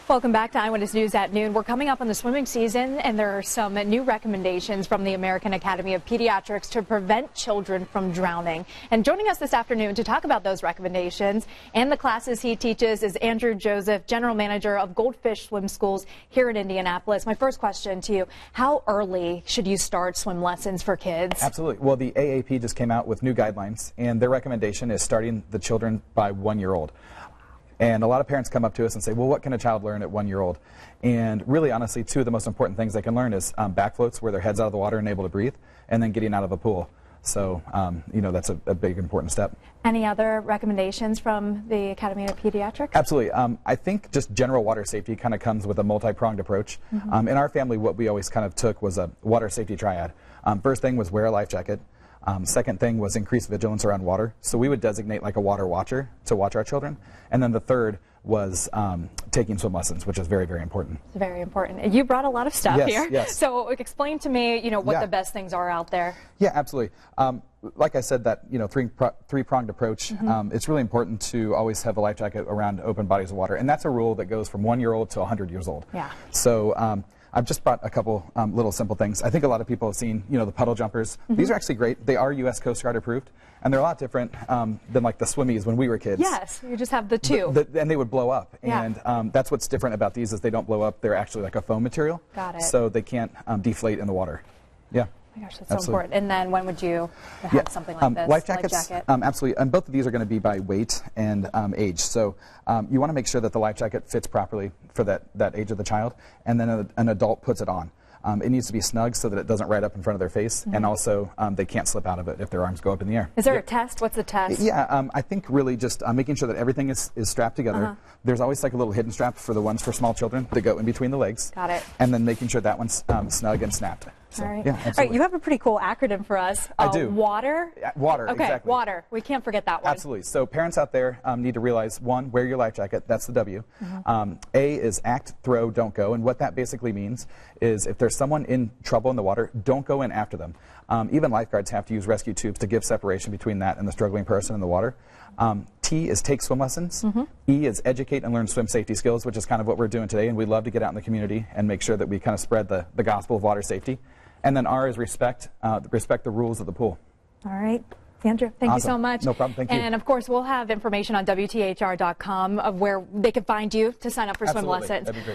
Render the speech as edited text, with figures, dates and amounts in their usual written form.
Welcome back to Eyewitness News at noon. We're coming up on the swimming season, and there are some new recommendations from the American Academy of Pediatrics to prevent children from drowning. And joining us this afternoon to talk about those recommendations and the classes he teaches is Andrew Joseph, General Manager of Goldfish Swim Schools here in Indianapolis. My first question to you, how early should you start swim lessons for kids? Absolutely. Well, the AAP just came out with new guidelines, and their recommendation is starting the children by 1 year old. And a lot of parents come up to us and say, well, what can a child learn at 1 year old? And really, honestly, two of the most important things they can learn is back floats, where their head's out of the water and able to breathe, and then getting out of a pool. So, that's a big, important step. Any other recommendations from the Academy of Pediatrics? Absolutely. I think just general water safety kind of comes with a multi-pronged approach. In our family, what we always kind of took was a water safety triad. First thing was wear a life jacket. Second thing was increased vigilance around water. So we would designate like a water watcher to watch our children. And then the third was taking swim lessons, which is very, very important. It's very important. You brought a lot of stuff here. Yes. So explain to me, what the best things are out there. Yeah, absolutely. Like I said, that three-pronged approach, it's really important to always have a life jacket around open bodies of water. And that's a rule that goes from 1 year old to 100 years old. Yeah. So I've just brought a couple little simple things. I think a lot of people have seen, the puddle jumpers. These are actually great. They are U.S. Coast Guard approved, and they're a lot different than like the swimmies when we were kids. Yes, you just have the two. And they would blow up. Yeah. And that's what's different about these is they don't blow up. They're actually like a foam material. Got it. So they can't deflate in the water. Yeah. Oh my gosh, that's so important. And then when would you have something like this? Life jackets, absolutely. And both of these are going to be by weight and age. So you want to make sure that the life jacket fits properly for that age of the child, and then an adult puts it on. It needs to be snug so that it doesn't right up in front of their face, and also they can't slip out of it if their arms go up in the air. Is there a test? What's the test? Yeah, I think really just making sure that everything is strapped together. There's always like a little hidden strap for the ones for small children that go in between the legs. Got it. And then making sure that one's snug and snapped. So, all right. Yeah, absolutely. All right, you have a pretty cool acronym for us. I do. Water? Water, okay, exactly. Water. We can't forget that one. Absolutely. So parents out there need to realize, one, wear your life jacket. That's the W. A is act, throw, don't go. And what that basically means is if there's someone in trouble in the water, don't go in after them. Even lifeguards have to use rescue tubes to give separation between that and the struggling person in the water. T is take swim lessons. E is educate and learn swim safety skills, which is kind of what we're doing today. And we'd love to get out in the community and make sure that we kind of spread the gospel of water safety. And then R is respect the rules of the pool. All right. Andrew, thank you so much. No problem. Thank you. And, of course, we'll have information on WTHR.com of where they can find you to sign up for swim lessons. That'd be great.